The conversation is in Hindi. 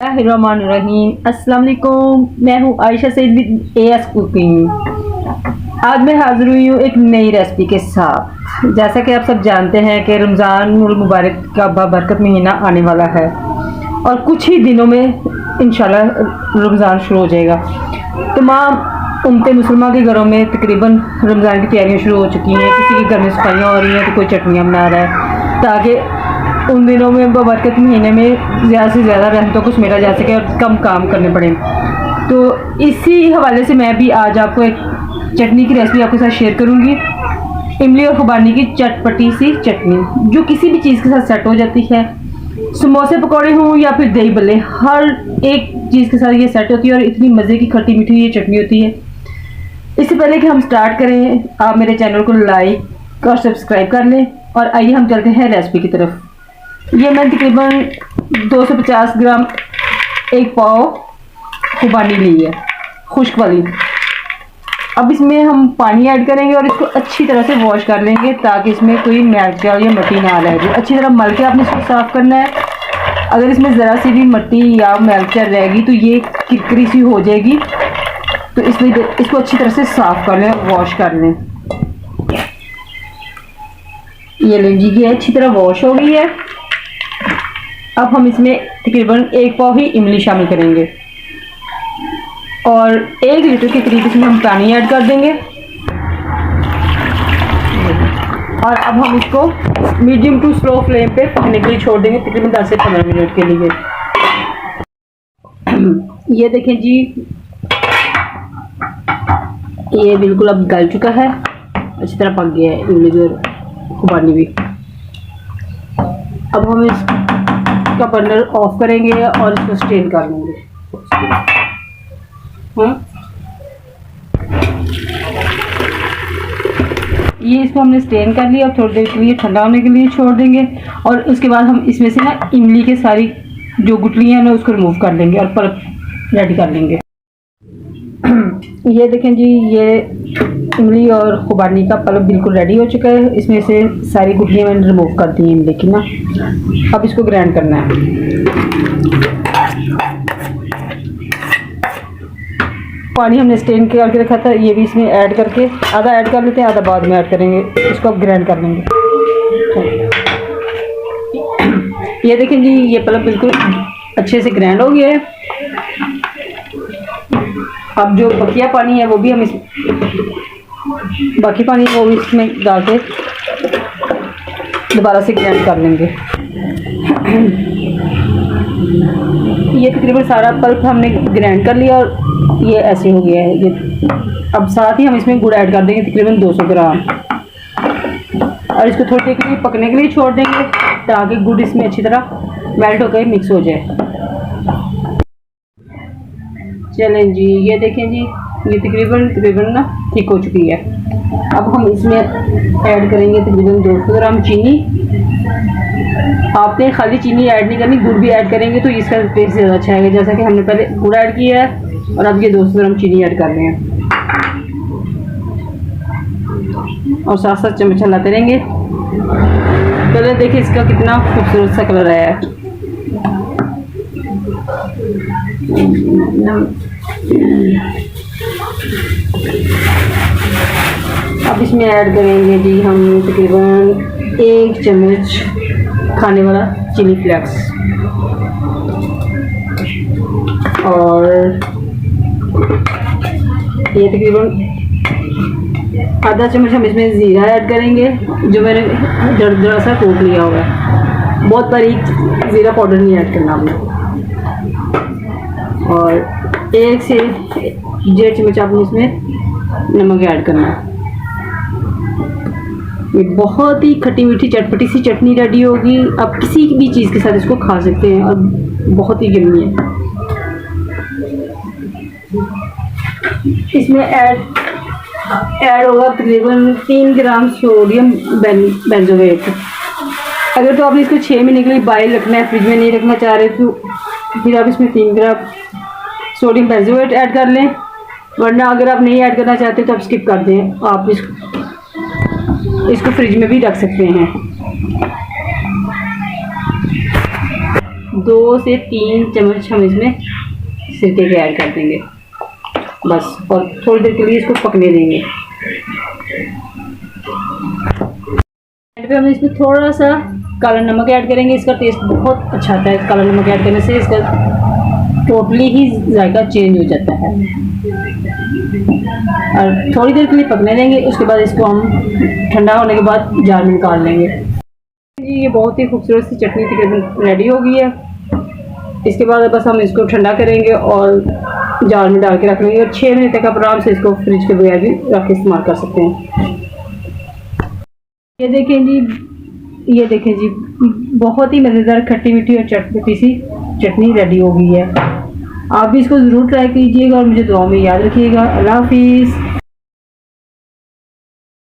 बिस्मिल्लाहिर्रहमानिर्रहीम। अस्सलाम वालेकुम। मैं हूँ Ayesha Saeed with AS cooking. आज मैं हाजिर हुई हूँ एक नई रेसिपी के साथ। जैसा कि आप सब जानते हैं कि रमज़ानुल मुबारक का बाबरकत महीना आने वाला है और कुछ ही दिनों में इंशाल्लाह रमज़ान शुरू हो जाएगा। तमाम उम्मते मुसलमान के घरों में तकरीबन रमज़ान की तैयारियाँ शुरू हो चुकी हैं। किसी के घर में सफाइयाँ हो रही हैं तो कोई चटनियाँ बना रहा है ताकि उन दिनों में बरकत महीने में ज़्यादा से ज़्यादा रहमतों को समेटा जा सके और कम काम करने पड़े। तो इसी हवाले से मैं भी आज आपको एक चटनी की रेसिपी आपके साथ शेयर करूंगी। इमली और खुबानी की चटपटी सी चटनी जो किसी भी चीज़ के साथ सेट हो जाती है। समोसे पकौड़े हों या फिर दही बल्ले, हर एक चीज़ के साथ ये सेट होती है और इतनी मज़े की खट्टी मीठी ये चटनी होती है। इससे पहले कि हम स्टार्ट करें, आप मेरे चैनल को लाइक और सब्सक्राइब कर लें और आइए हम चलते हैं रेसिपी की तरफ। ये मैंने तकरीबन 250 ग्राम एक पाव खुबानी ली है, खुश्क वाली। अब इसमें हम पानी ऐड करेंगे और इसको अच्छी तरह से वॉश कर लेंगे ताकि इसमें कोई मैल या मट्टी ना रह जाए। अच्छी तरह मल के आपने इसको साफ़ करना है। अगर इसमें ज़रा सी भी मट्टी या मैल रहेगी तो ये किरकिरी सी हो जाएगी, तो इसलिए इसको अच्छी तरह से साफ़ कर लें, वॉश कर लें। ये लें जी, ये अच्छी तरह वॉश हो गई है। अब हम इसमें तकरीबन एक पाव ही इमली शामिल करेंगे और 1 लीटर के करीब इसमें हम पानी ऐड कर देंगे और अब हम इसको मीडियम टू स्लो फ्लेम पे पकने के लिए छोड़ देंगे तकरीबन 10 से 15 मिनट के लिए। ये देखें जी, ये बिल्कुल अब गल चुका है, अच्छी तरह पक गया है इमली और खुबानी भी। अब हम इसका बर्नर ऑफ करेंगे और इसको स्ट्रेन कर लेंगे। ये इसको हमने स्ट्रेन कर लिया। अब थोड़ी देर के लिए ठंडा होने के लिए छोड़ देंगे और उसके बाद हम इसमें से ना इमली के सारी जो गुठलियाँ हैं ना उसको रिमूव कर लेंगे और पल्प रेडी कर लेंगे। ये देखें जी, ये इमली और खुबानी का पल्प बिल्कुल रेडी हो चुका है। इसमें से सारी गुठलियाँ मैंने रिमूव कर दी हैं इमली की ना। अब इसको ग्राइंड करना है। पानी हमने स्ट्रेन करके रखा था, ये भी इसमें ऐड करके आधा ऐड कर लेते हैं, आधा बाद में ऐड करेंगे। इसको अब ग्राइंड कर लेंगे। ये देखें जी, ये पल्प बिल्कुल अच्छे से ग्राइंड हो गया है। अब जो बकिया पानी है वो भी हम इस बाकी पानी वो भी इसमें डाल के दोबारा से ग्राइंड कर लेंगे। ये तकरीबन सारा पल्प हमने ग्राइंड कर लिया और ये ऐसे हो गया है ये। अब साथ ही हम इसमें गुड़ ऐड कर देंगे तकरीबन 200 ग्राम और इसको थोड़ी देर के लिए पकने के लिए छोड़ देंगे ताकि गुड़ इसमें अच्छी तरह मेल्ट होकर मिक्स हो जाए। चलें जी, ये देखें जी, ये तकरीबन ना ठीक हो चुकी है। अब हम इसमें ऐड करेंगे तकरीबन 200 ग्राम चीनी। आपने खाली चीनी ऐड नहीं करनी, गुड़ भी ऐड करेंगे तो इसका टेस्ट ज़्यादा अच्छा आएगा। जैसा कि हमने पहले गुड़ ऐड किया है और अब ये 200 ग्राम चीनी ऐड कर रहे हैं और साथ साथ चम्मच हिलाते रहेंगे। कलर देखिए इसका कितना खूबसूरत सा कलर आया है। अब इसमें ऐड करेंगे जी हम तकरीबन 1 चम्मच खाने वाला चिली फ्लेक्स और ये तकरीबन आधा चम्मच हम इसमें ज़ीरा ऐड करेंगे जो मैंने दरदरा सा कूट लिया हुआ है। बहुत बारीक ज़ीरा पाउडर नहीं ऐड करना आपने। और 1 से 1.5 चम्मच आपने इसमें नमक ऐड करना है। ये बहुत ही खट्टी मीठी चटपटी सी चटनी रेडी होगी। आप किसी भी चीज़ के साथ इसको खा सकते हैं और बहुत ही यम्मी है। इसमें ऐड होगा तकरीबन 3 ग्राम सोडियम बेंजोएट। अगर तो आप इसको 6 महीने के लिए बाहर रखना है, फ्रिज में नहीं रखना चाह रहे तो फिर आप इसमें 3 ग्राम सोडियम बेंजोएट ऐड कर लें, वरना अगर आप नहीं ऐड करना चाहते तो आप स्किप कर दें। आप इसको फ्रिज में भी रख सकते हैं। 2 से 3 चम्मच हम इसमें सिरके के ऐड कर देंगे बस, और थोड़ी देर के लिए इसको पकने देंगे। एंड पे हम इसमें थोड़ा सा काला नमक ऐड करेंगे। इसका टेस्ट बहुत अच्छा आता है, काला नमक ऐड करने से इसका टोटली ही जायका चेंज हो जाता है। और थोड़ी देर के लिए पकने देंगे, उसके बाद इसको हम ठंडा होने के बाद जार में निकाल लेंगे। जी ये बहुत ही खूबसूरत सी चटनी तकरीबन रेडी हो गई है। इसके बाद बस हम इसको ठंडा करेंगे और जार में डाल के रख लेंगे, और 6 महीने तक आप आराम से इसको फ्रिज के बगैर भी रख के इस्तेमाल कर सकते हैं। ये देखें जी बहुत ही मज़ेदार खट्टी मीठी और चटपटी सी चटनी रेडी हो गई है। आप भी इसको ज़रूर ट्राई कीजिएगा और मुझे दुआ में याद रखिएगा। अल्लाह हाफिज़।